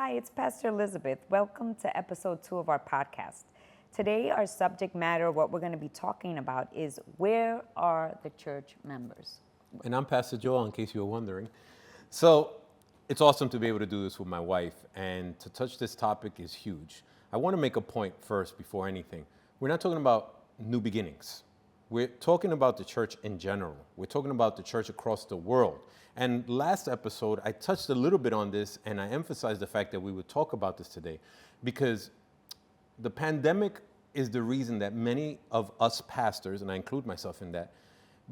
Hi, it's Pastor Elizabeth. Welcome to episode 2 of our podcast. Today, our subject matter, what we're going to be talking about is where are the church members? And I'm Pastor Joel, in case you were wondering. So it's awesome to be able to do this with my wife, and to touch this topic is huge. I want to make a point first before anything. We're not talking about new beginnings. We're talking about the church in general. We're talking about the church across the world. And last episode, I touched a little bit on this, and I emphasized the fact that we would talk about this today because the pandemic is the reason that many of us pastors, and I include myself in that,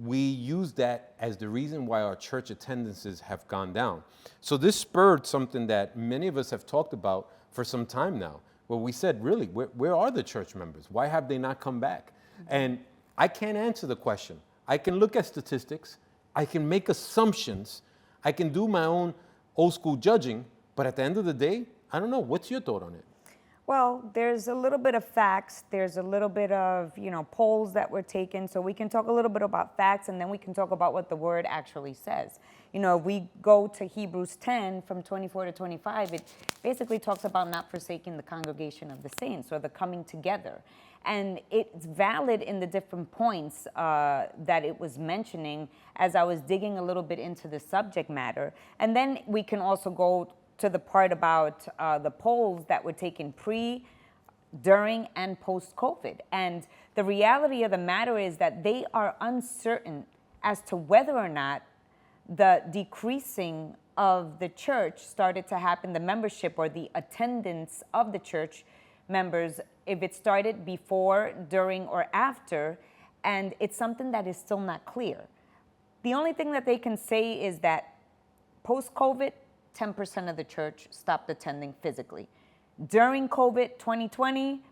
we use that as the reason why our church attendances have gone down. So this spurred something that many of us have talked about for some time now, where we said, really, where are the church members? Why have they not come back? And I can't answer the question. I can look at statistics, I can make assumptions, I can do my own old school judging, but at the end of the day, I don't know. What's your thought on it? Well, there's a little bit of facts. There's a little bit of, polls that were taken. So we can talk a little bit about facts, and then we can talk about what the word actually says. If we go to Hebrews 10 from 24 to 25, it basically talks about not forsaking the congregation of the saints or the coming together. And it's valid in the different points that it was mentioning as I was digging a little bit into the subject matter. And then we can also go to the part about the polls that were taken pre, during, and post-COVID. And the reality of the matter is that they are uncertain as to whether or not the decreasing of the church started to happen, the membership or the attendance of the church members, if it started before, during, or after, and it's something that is still not clear. The only thing that they can say is that post-COVID, 10% of the church stopped attending physically. During COVID 2020,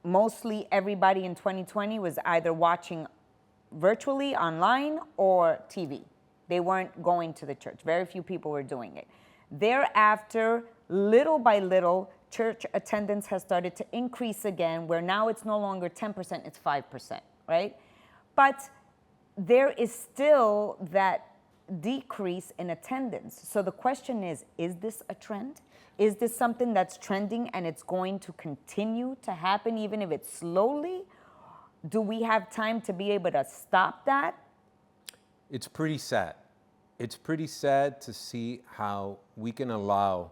mostly everybody in 2020 was either watching virtually online or TV. They weren't going to the church. Very few people were doing it. Thereafter, little by little, church attendance has started to increase again, where now it's no longer 10%, it's 5%, right? But there is still that decrease in attendance. So the question is this a trend? Is this something that's trending and it's going to continue to happen even if it's slowly? Do we have time to be able to stop that? It's pretty sad. It's pretty sad to see how we can allow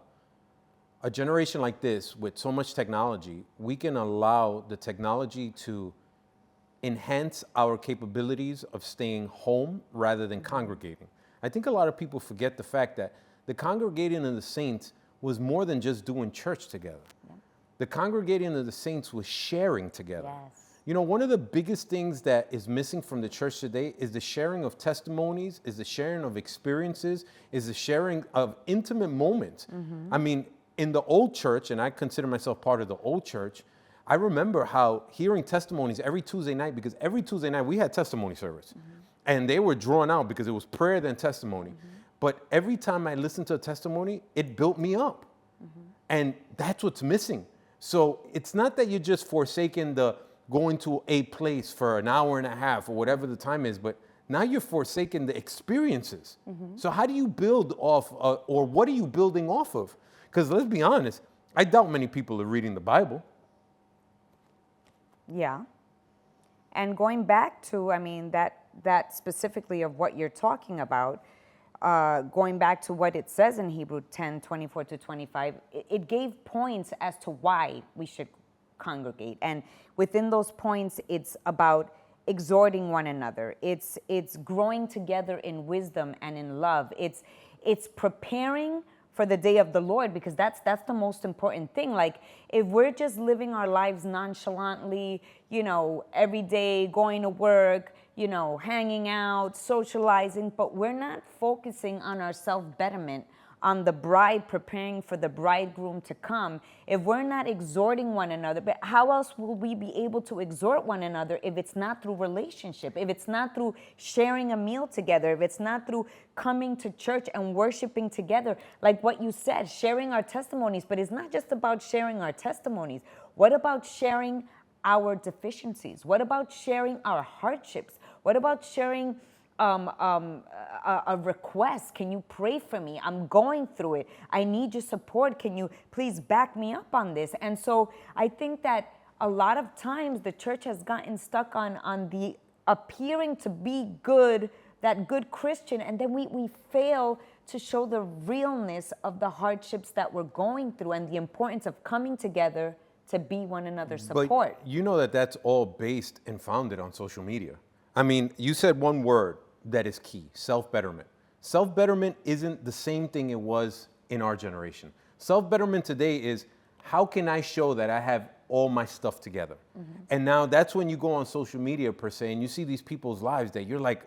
a generation like this with so much technology, we can allow the technology to enhance our capabilities of staying home rather than congregating. I think a lot of people forget the fact that the congregating of the saints was more than just doing church together. Yeah. The congregating of the saints was sharing together. Yes. One of the biggest things that is missing from the church today is the sharing of testimonies, is the sharing of experiences, is the sharing of intimate moments. Mm-hmm. I mean, in the old church, and I consider myself part of the old church, I remember how hearing testimonies every Tuesday night, because every Tuesday night we had testimony service. Mm-hmm. And they were drawn out because it was prayer then testimony. Mm-hmm. But every time I listened to a testimony, it built me up. Mm-hmm. And that's what's missing. So it's not that you're just forsaking the going to a place for an hour and a half or whatever the time is, but now you're forsaking the experiences. Mm-hmm. So how do you build off, or what are you building off of? Because let's be honest, I doubt many people are reading the Bible. Yeah. And going back to, that specifically of what you're talking about, going back to what it says in Hebrew 10, 24 to 25, it gave points as to why we should congregate. And within those points, it's about exhorting one another. It's growing together in wisdom and in love. It's preparing for the day of the Lord, because that's the most important thing. Like, if we're just living our lives nonchalantly, every day going to work, hanging out, socializing, but we're not focusing on our self-betterment, on the bride preparing for the bridegroom to come, if we're not exhorting one another, but how else will we be able to exhort one another if it's not through relationship, if it's not through sharing a meal together, if it's not through coming to church and worshiping together? Like what you said, sharing our testimonies, but it's not just about sharing our testimonies. What about sharing our deficiencies? What about sharing our hardships? What about sharing a request. Can you pray for me? I'm going through it. I need your support. Can you please back me up on this? And so I think that a lot of times the church has gotten stuck on the appearing to be good, that good Christian, and then we fail to show the realness of the hardships that we're going through and the importance of coming together to be one another's support. But you know that that's all based and founded on social media. I mean, you said one word that is key, self-betterment. Self-betterment isn't the same thing it was in our generation. Self-betterment today is, how can I show that I have all my stuff together? And now that's when you go on social media per se, and you see these people's lives that you're like,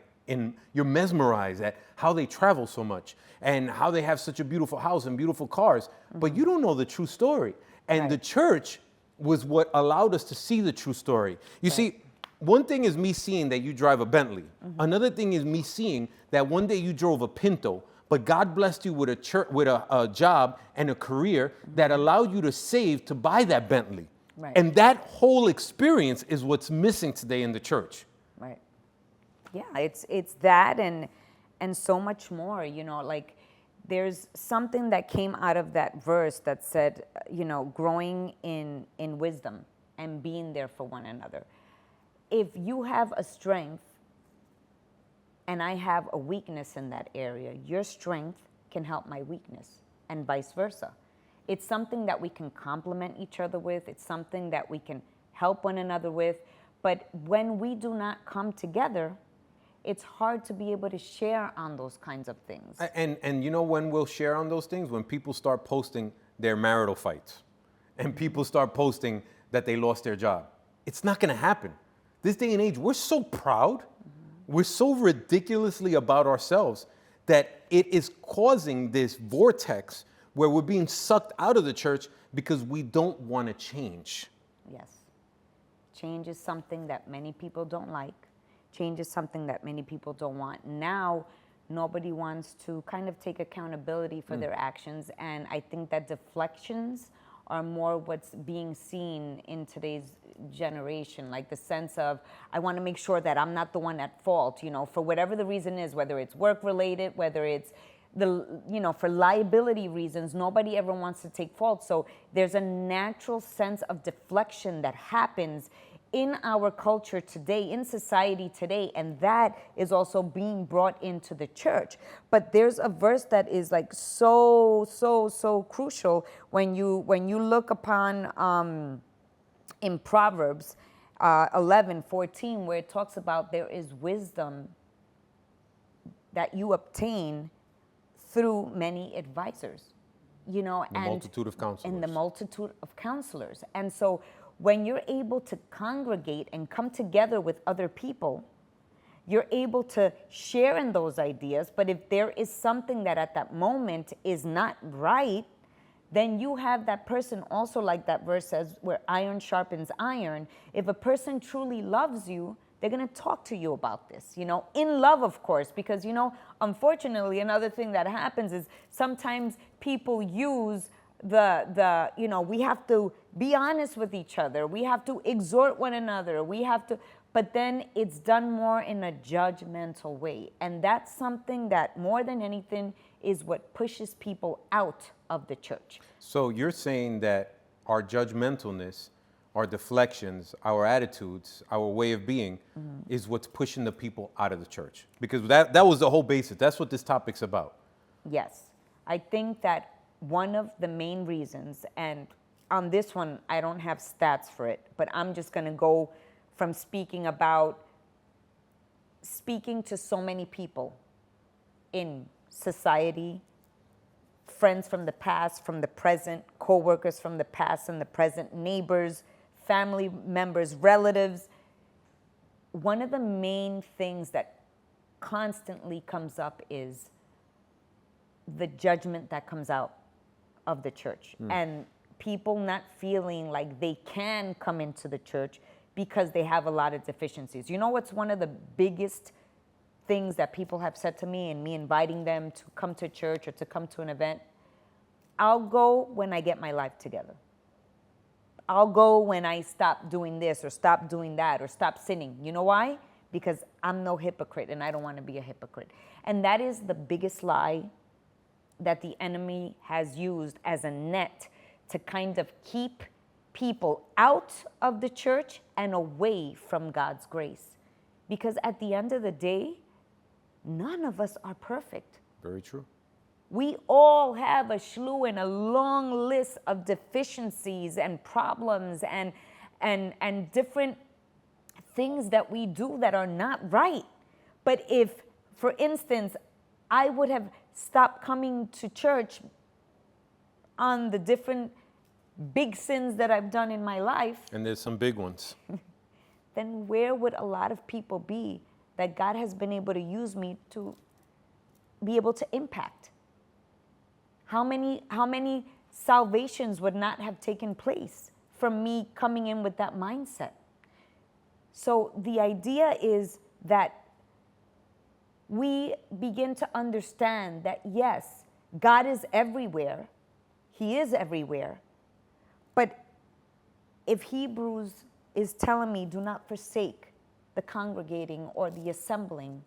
you're mesmerized at how they travel so much and how they have such a beautiful house and beautiful cars, but you don't know the true story. And the church was what allowed us to see the true story. You see, one thing is me seeing that you drive a Bentley. Another thing is me seeing that one day you drove a Pinto, but God blessed you with a job and a career that allowed you to save to buy that Bentley. Right. And that whole experience is what's missing today in the church. Right. Yeah, it's that and so much more, you know, like there's something that came out of that verse that said, you know, growing in wisdom and being there for one another. If you have a strength and I have a weakness in that area, your strength can help my weakness and vice versa. It's something that we can complement each other with. It's something that we can help one another with. But when we do not come together, it's hard to be able to share on those kinds of things. And you know when we'll share on those things? When people start posting their marital fights and people start posting that they lost their job. It's not going to happen. This day and age, we're so proud. We're so ridiculously about ourselves that it is causing this vortex where we're being sucked out of the church because we don't want to change. Yes. Change is something that many people don't like. Change is something that many people don't want. Now, nobody wants to kind of take accountability for their actions. And I think that deflections are more what's being seen in today's generation, like the sense of, I want to make sure that I'm not the one at fault, you know, for whatever the reason is, whether it's work related, whether it's for liability reasons, nobody ever wants to take fault. So there's a natural sense of deflection that happens in our culture today, in society today, and that is also being brought into the church. But there's a verse that is like so crucial when you look upon in Proverbs 11:14, where it talks about there is wisdom that you obtain through many advisors, you know, The multitude of counselors. And the multitude of counselors. And so when you're able to congregate and come together with other people, you're able to share in those ideas. But if there is something that at that moment is not right, then you have that person also, like that verse says, where iron sharpens iron. If a person truly loves you, they're going to talk to you about this, you know, in love, of course, because, you know, unfortunately, another thing that happens is sometimes people use you know, we have to be honest with each other. We have to exhort one another. But then it's done more in a judgmental way. And that's something that more than anything is what pushes people out of the church. So you're saying that our judgmentalness, our deflections, our attitudes, our way of being is what's pushing the people out of the church. Because that was the whole basis. That's what this topic's about. Yes. I think that one of the main reasons, and on this one, I don't have stats for it, but I'm just going to go from speaking to so many people in society, friends from the past, from the present, co-workers from the past and the present, neighbors, family members, relatives. One of the main things that constantly comes up is the judgment that comes out of the church and people not feeling like they can come into the church because they have a lot of deficiencies. You know what's one of the biggest things that people have said to me and me inviting them to come to church or to come to an event? I'll go when I get my life together. I'll go when I stop doing this or stop doing that or stop sinning. You know why? because I'm no hypocrite and I don't want to be a hypocrite. And that is the biggest lie that the enemy has used as a net to kind of keep people out of the church and away from God's grace. Because at the end of the day, none of us are perfect. Very true. We all have a slew and a long list of deficiencies and problems and different things that we do that are not right. But if, for instance, I would have stopped coming to church on the different big sins that I've done in my life, And there's some big ones. then where would a lot of people be that God has been able to use me to be able to impact? How many salvations would not have taken place from me coming in with that mindset? So the idea is that we begin to understand that, yes, God is everywhere. He is everywhere. But if Hebrews is telling me, do not forsake the congregating or the assembling,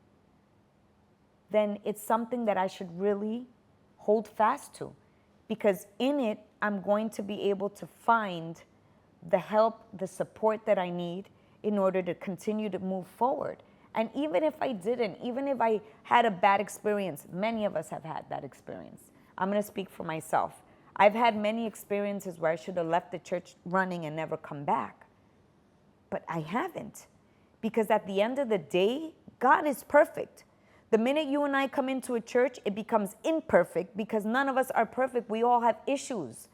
then it's something that I should really hold fast to. Because in it, I'm going to be able to find the help, the support that I need in order to continue to move forward. And even if I didn't, even if I had a bad experience, many of us have had that experience. I'm going to speak for myself. I've had many experiences where I should have left the church running and never come back. But I haven't. Because at the end of the day, God is perfect. The minute you and I come into a church, it becomes imperfect because none of us are perfect. We all have issues.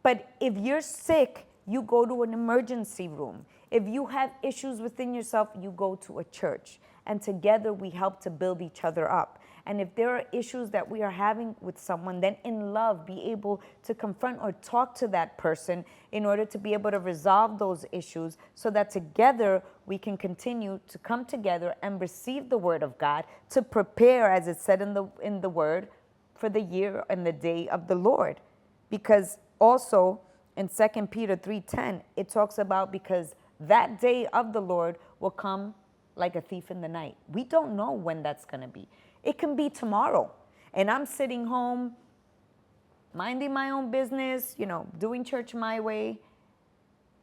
But if you're sick, you go to an emergency room. If you have issues within yourself, you go to a church. And together we help to build each other up. And if there are issues that we are having with someone, then in love, be able to confront or talk to that person in order to be able to resolve those issues so that together we can continue to come together and receive the word of God to prepare, as it said in the word, for the year and the day of the Lord. Because also in 2 Peter 3:10, it talks about because that day of the Lord will come like a thief in the night. We don't know when that's going to be. It can be tomorrow. And I'm sitting home, minding my own business, doing church my way.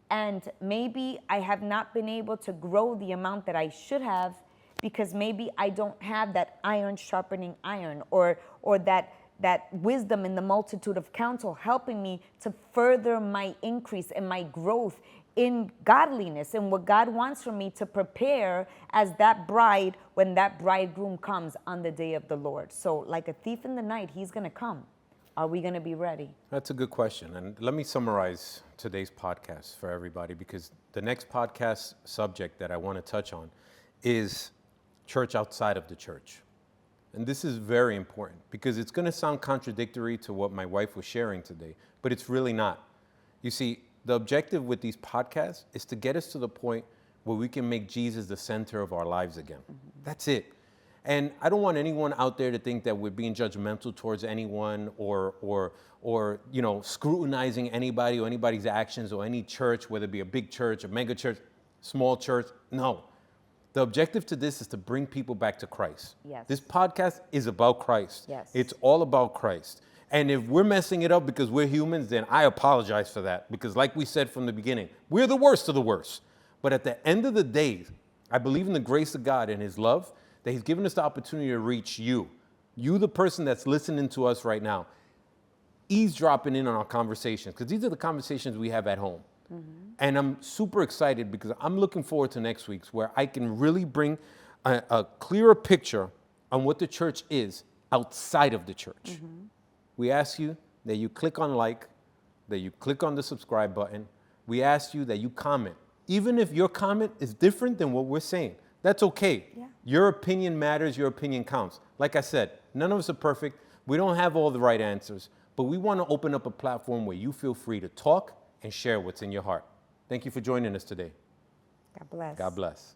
And maybe I have not been able to grow the amount that I should have because maybe I don't have that iron sharpening iron or that wisdom in the multitude of counsel helping me to further my increase and my growth in godliness and what God wants from me to prepare as that bride when that bridegroom comes on the day of the Lord. So like a thief in the night, he's going to come. Are we going to be ready? That's a good question. And let me summarize today's podcast for everybody, because the next podcast subject that I want to touch on is church outside of the church. And this is very important because it's going to sound contradictory to what my wife was sharing today, but it's really not. You see, the objective with these podcasts is to get us to the point where we can make Jesus the center of our lives again. Mm-hmm. That's it. And I don't want anyone out there to think that we're being judgmental towards anyone or scrutinizing anybody or anybody's actions or any church, whether it be a big church, a mega church, small church. No. The objective to this is to bring people back to Christ. Yes. This podcast is about Christ. Yes. It's all about Christ. And if we're messing it up because we're humans, then I apologize for that. Because like we said from the beginning, we're the worst of the worst. But at the end of the day, I believe in the grace of God and his love that he's given us the opportunity to reach you. You, the person that's listening to us right now, eavesdropping in on our conversations. Because these are the conversations we have at home. Mm-hmm. And I'm super excited because I'm looking forward to next week's where I can really bring a clearer picture on what the church is outside of the church. Mm-hmm. We ask you that you click on like, that you click on the subscribe button. We ask you that you comment. Even if your comment is different than what we're saying, that's okay. Yeah. Your opinion matters. Your opinion counts. Like I said, none of us are perfect. We don't have all the right answers, but we want to open up a platform where you feel free to talk and share what's in your heart. Thank you for joining us today. God bless. God bless.